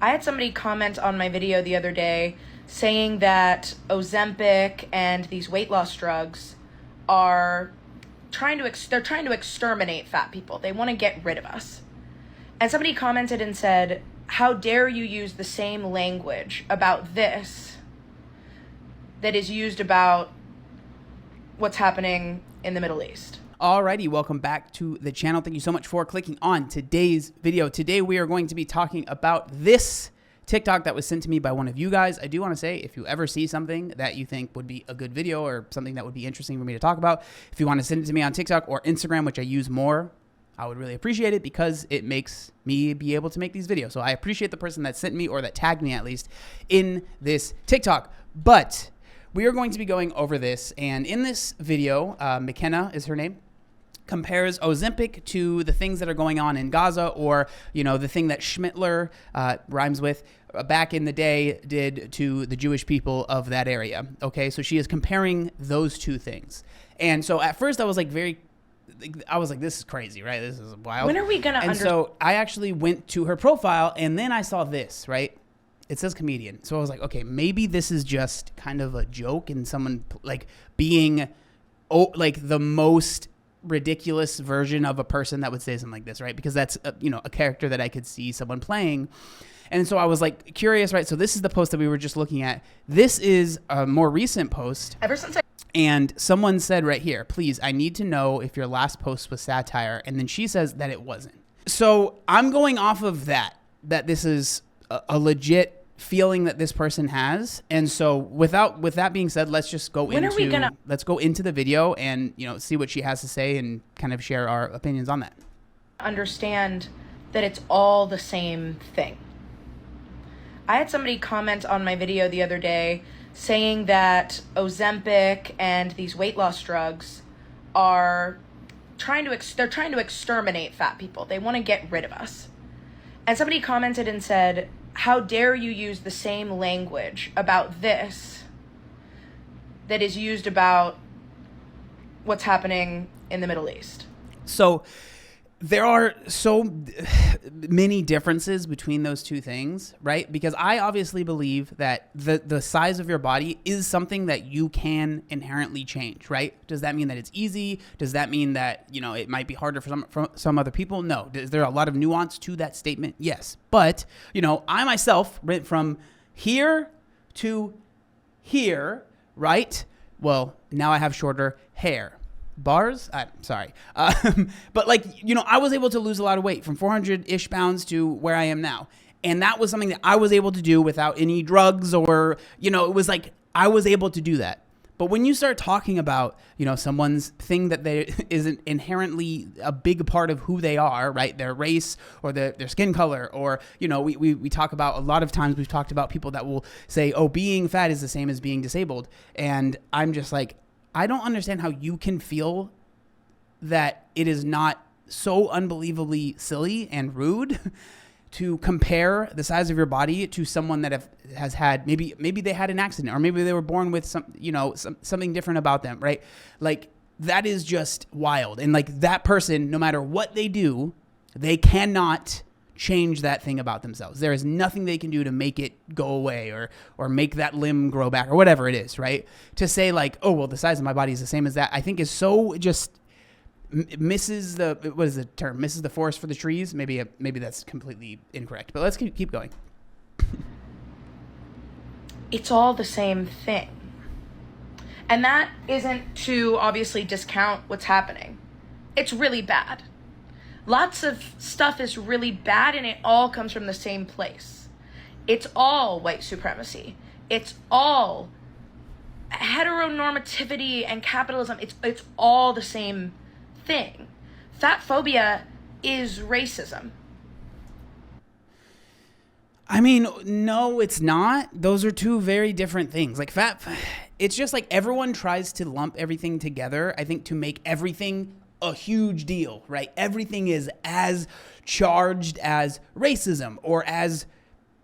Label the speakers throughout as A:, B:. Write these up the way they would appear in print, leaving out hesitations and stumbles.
A: I had somebody comment on my video the other day saying that Ozempic and these weight loss drugs are trying to exterminate fat people. They want to get rid of us. And somebody commented and said, "How dare you use the same language about this that is used about what's happening in the Middle East?"
B: Alrighty, welcome back to the channel. Thank you so much for clicking on today's video. Today we are going to be talking about this TikTok that was sent to me by one of you guys. I do want to say, if you ever see something that you think would be a good video or something that would be interesting for me to talk about, if you want to send it to me on TikTok or Instagram, which I use more, I would really appreciate it because it makes me be able to make these videos. So I appreciate the person that sent me, or that tagged me at least, in this TikTok. But we are going to be going over this, and in this video, McKenna is her name, compares Ozempic to the things that are going on in Gaza, or, you know, the thing that Schmittler, rhymes with, back in the day did to the Jewish people of that area. Okay, so she is comparing those two things. And so at first I was like, this is crazy, right? This is wild.
A: When are we gonna
B: And so I actually went to her profile, and then I saw this, right? It says comedian. So I was like, okay, maybe this is just kind of a joke and someone like being like the most ridiculous version of a person that would say something like this, right? Because that's a character that I could see someone playing. And so I was like curious, right? So this is the post that we were just looking at. This is a more recent post. And someone said right here, "Please, I need to know if your last post was satire." And then she says that it wasn't. So I'm going off of that this is a legit feeling that this person has. And so with that being said, let's just go let's go into the video and, see what she has to say and kind of share our opinions on that.
A: Understand that it's all the same thing. I had somebody comment on my video the other day saying that Ozempic and these weight loss drugs are trying to exterminate fat people. They want to get rid of us. And somebody commented and said, "How dare you use the same language about this that is used about what's happening in the Middle East?"
B: So there are so many differences between those two things, right? Because I obviously believe that the size of your body is something that you can inherently change, right? Does that mean that it's easy? Does that mean that, it might be harder for some other people? No. Is there a lot of nuance to that statement? Yes. But, I myself went from here to here, right? Well, now I have shorter hair. Bars? I'm sorry. But I was able to lose a lot of weight from 400-ish pounds to where I am now. And that was something that I was able to do without any drugs or, it was like I was able to do that. But when you start talking about, someone's thing that isn't inherently a big part of who they are, right? Their race or their skin color, or, we talk about, a lot of times we've talked about people that will say, oh, being fat is the same as being disabled. And I'm just like, I don't understand how you can feel that it is not so unbelievably silly and rude to compare the size of your body to someone that has had, maybe they had an accident, or maybe they were born with something different about them, right? Like, that is just wild. And like, that person, no matter what they do, they cannot change that thing about themselves. There is nothing they can do to make it go away or make that limb grow back or whatever it is, right? To say like, oh, well, the size of my body is the same as that, I think is so just misses the forest for the trees. Maybe that's completely incorrect, but let's keep going.
A: It's all the same thing. And that isn't to obviously discount what's happening. It's really bad. Lots of stuff is really bad, and it all comes from the same place. It's all white supremacy. It's all heteronormativity and capitalism. It's all the same thing. Fat phobia is racism.
B: I mean, no, it's not. Those are two very different things. Like it's just like everyone tries to lump everything together, I think, to make everything a huge deal, right? Everything is as charged as racism or as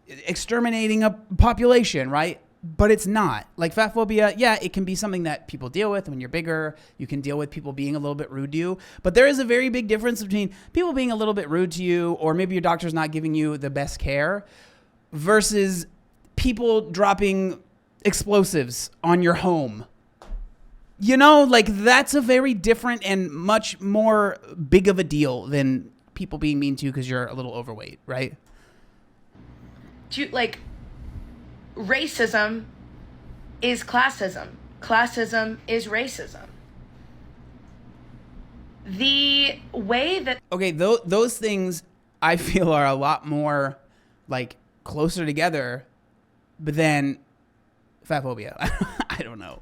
B: exterminating a population, right? But it's not. Like, fat phobia, yeah, it can be something that people deal with. When you're bigger, you can deal with people being a little bit rude to you. But there is a very big difference between people being a little bit rude to you, or maybe your doctor's not giving you the best care, versus people dropping explosives on your home. You know, like that's a very different and much more big of a deal than people being mean to you because you're a little overweight, right?
A: Like, racism is classism. Classism is racism. The way that...
B: Okay, those things I feel are a lot more, like, closer together than fatphobia. I don't know.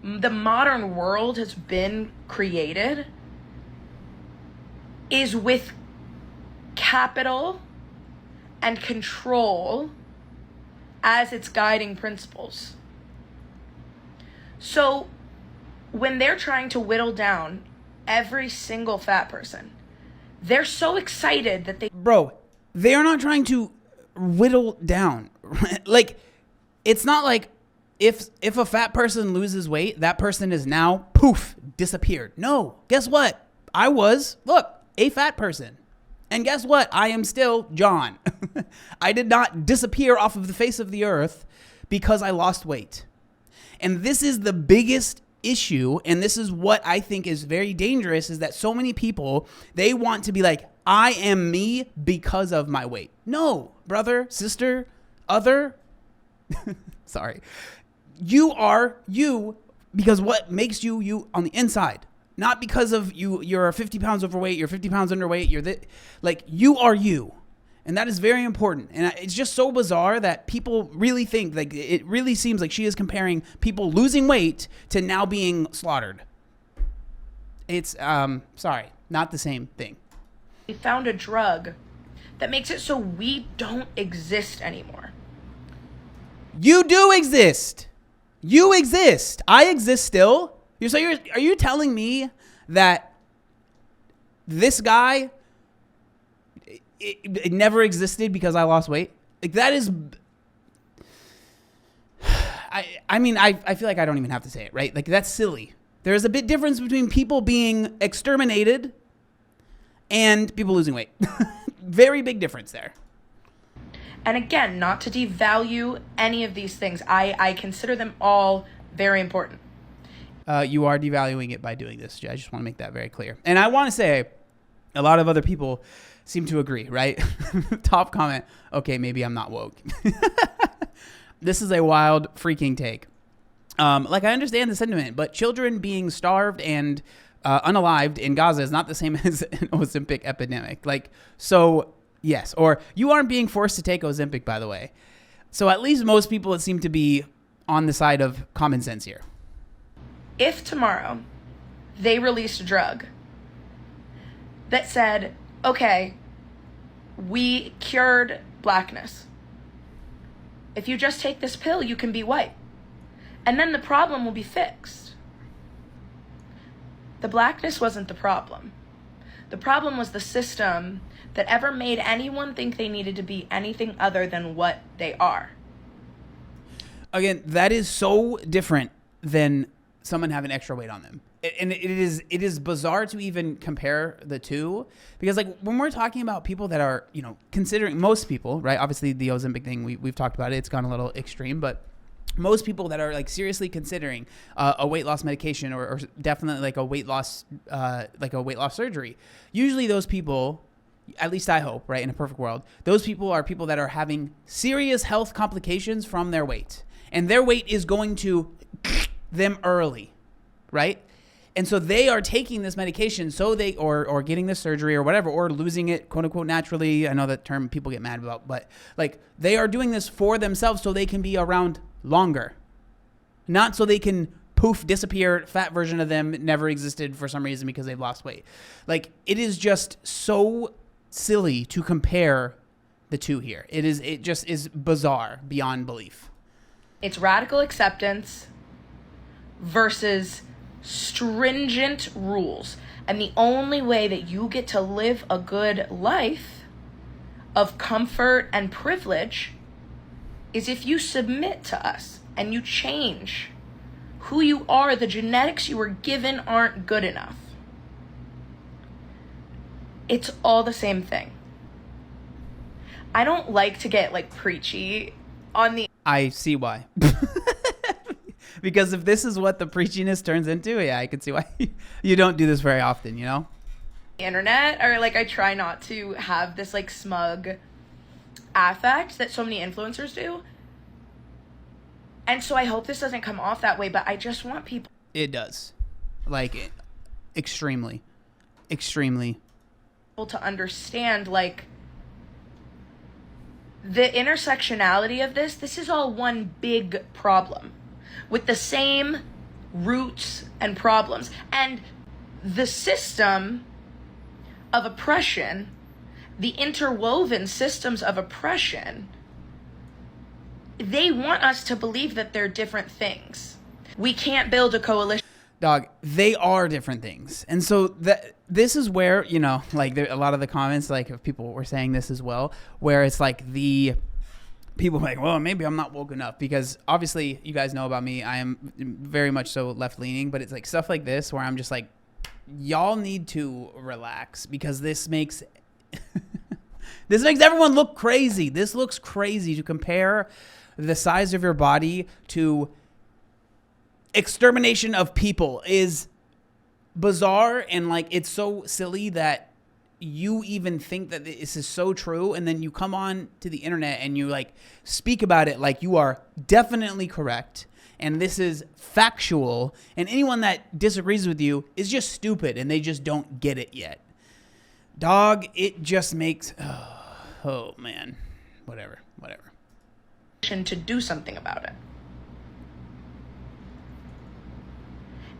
A: The modern world has been created is with capital and control as its guiding principles. So when they're trying to whittle down every single fat person, they're so excited that
B: Bro, they are not trying to whittle down. Like, it's not like if a fat person loses weight, that person is now, poof, disappeared. No, guess what? I was, a fat person. And guess what? I am still John. I did not disappear off of the face of the earth because I lost weight. And this is the biggest issue, and this is what I think is very dangerous, is that so many people, they want to be like, I am me because of my weight. No, brother, sister, other, sorry. You are you because what makes you you on the inside. Not because of you're 50 pounds overweight, you're 50 pounds underweight, like you are you. And that is very important. And it's just so bizarre that people really think, like, it really seems like she is comparing people losing weight to now being slaughtered. It's, sorry, not the same thing.
A: we found a drug that makes it so we don't exist anymore.
B: You do exist. You exist. I exist still. Are you telling me that this guy it never existed because I lost weight? Like, that is... I mean, I feel like I don't even have to say it, right? Like, that's silly. There's a big difference between people being exterminated and people losing weight. Very big difference there.
A: And again, not to devalue any of these things. I consider them all very important.
B: You are devaluing it by doing this. I just want to make that very clear. And I want to say a lot of other people seem to agree, right? Top comment. Okay, maybe I'm not woke. This is a wild freaking take. Like, I understand the sentiment, but children being starved and unalived in Gaza is not the same as an Ozempic epidemic. Like, so yes, or you aren't being forced to take Ozempic, by the way. So at least most people seem to be on the side of common sense here.
A: If tomorrow they released a drug that said, okay, we cured blackness. If you just take this pill, you can be white. And then the problem will be fixed. The blackness wasn't the problem. The problem was the system that ever made anyone think they needed to be anything other than what they are.
B: Again, that is so different than someone having extra weight on them. And it is bizarre to even compare the two, because, like, when we're talking about people that are, you know, considering, most people, right? Obviously the Ozempic thing, we've talked about it. It's gone a little extreme, but most people that are, like, seriously considering a weight loss medication or definitely like a weight loss surgery, usually those people, at least I hope, right, in a perfect world, those people are people that are having serious health complications from their weight, and their weight is going to them early, right? And so they are taking this medication so they, or getting this surgery or whatever, or losing it, quote unquote, naturally. I know that term people get mad about, but, like, they are doing this for themselves so they can be around longer. Not so they can poof, disappear, fat version of them never existed for some reason because they've lost weight. Like, it is just so silly to compare the two here. It just is bizarre beyond belief.
A: It's radical acceptance versus stringent rules. And the only way that you get to live a good life of comfort and privilege is if you submit to us and you change who you are. The genetics you were given aren't good enough. It's all the same thing. I don't like to get like preachy on the
B: I see why. Because if this is what the preachiness turns into, yeah, I can see why you don't do this very often, you know?
A: internet, or like I try not to have this like smug affect that so many influencers do. And so I hope this doesn't come off that way, but I just want people.
B: It does. Like, extremely. Extremely.
A: To understand, like, the intersectionality of this is all one big problem with the same roots and problems. And the system of oppression, the interwoven systems of oppression, they want us to believe that they're different things. We can't build a coalition.
B: Dog, they are different things. And so this is where, you know, like a lot of the comments, like people were saying this as well, where it's like the people like, well, maybe I'm not woke enough, because obviously you guys know about me. I am very much so left leaning, but it's like stuff like this where I'm just like, y'all need to relax, because this makes this makes everyone look crazy. This looks crazy to compare the size of your body to extermination of people is bizarre, and like it's so silly that you even think that this is so true, and then you come on to the internet and you like speak about it like you are definitely correct and this is factual, and anyone that disagrees with you is just stupid and they just don't get it yet. Dog, it just makes oh man, whatever.
A: To do something about it.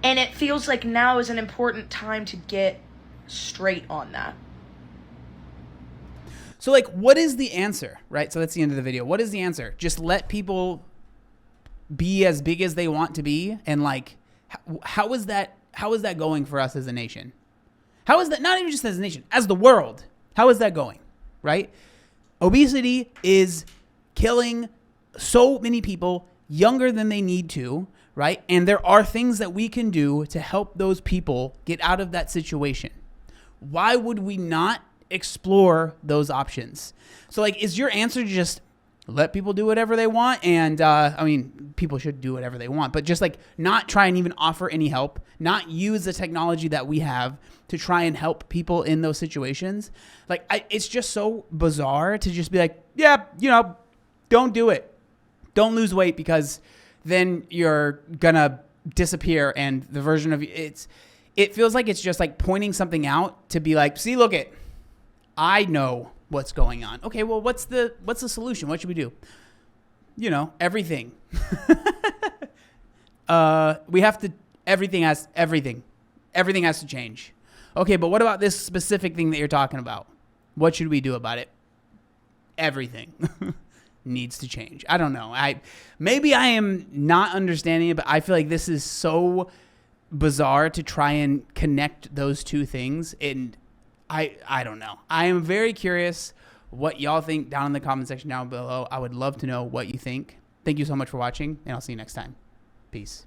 A: And it feels like now is an important time to get straight on that.
B: So like, what is the answer, right? So that's the end of the video. What is the answer? Just let people be as big as they want to be? And like, how is that going for us as a nation? How is that, not even just as a nation, as the world? How is that going, right? Obesity is killing so many people younger than they need to, right? And there are things that we can do to help those people get out of that situation. Why would we not explore those options? So like, is your answer to just let people do whatever they want? And I mean, people should do whatever they want, but just like not try and even offer any help, not use the technology that we have to try and help people in those situations. Like, it's just so bizarre to just be like, yeah, you know, don't do it. Don't lose weight, because then you're gonna disappear, and the version of it feels like it's just like pointing something out to be like, see, look it, I know what's going on. Okay, well, what's the solution? What should we do? You know, everything. We have to, everything has to change. Okay, but what about this specific thing that you're talking about? What should we do about it? Everything needs to change. I don't know. Maybe I am not understanding it, but I feel like this is so bizarre to try and connect those two things. And I don't know. I am very curious what y'all think down in the comment section down below. I would love to know what you think. Thank you so much for watching, and I'll see you next time. Peace.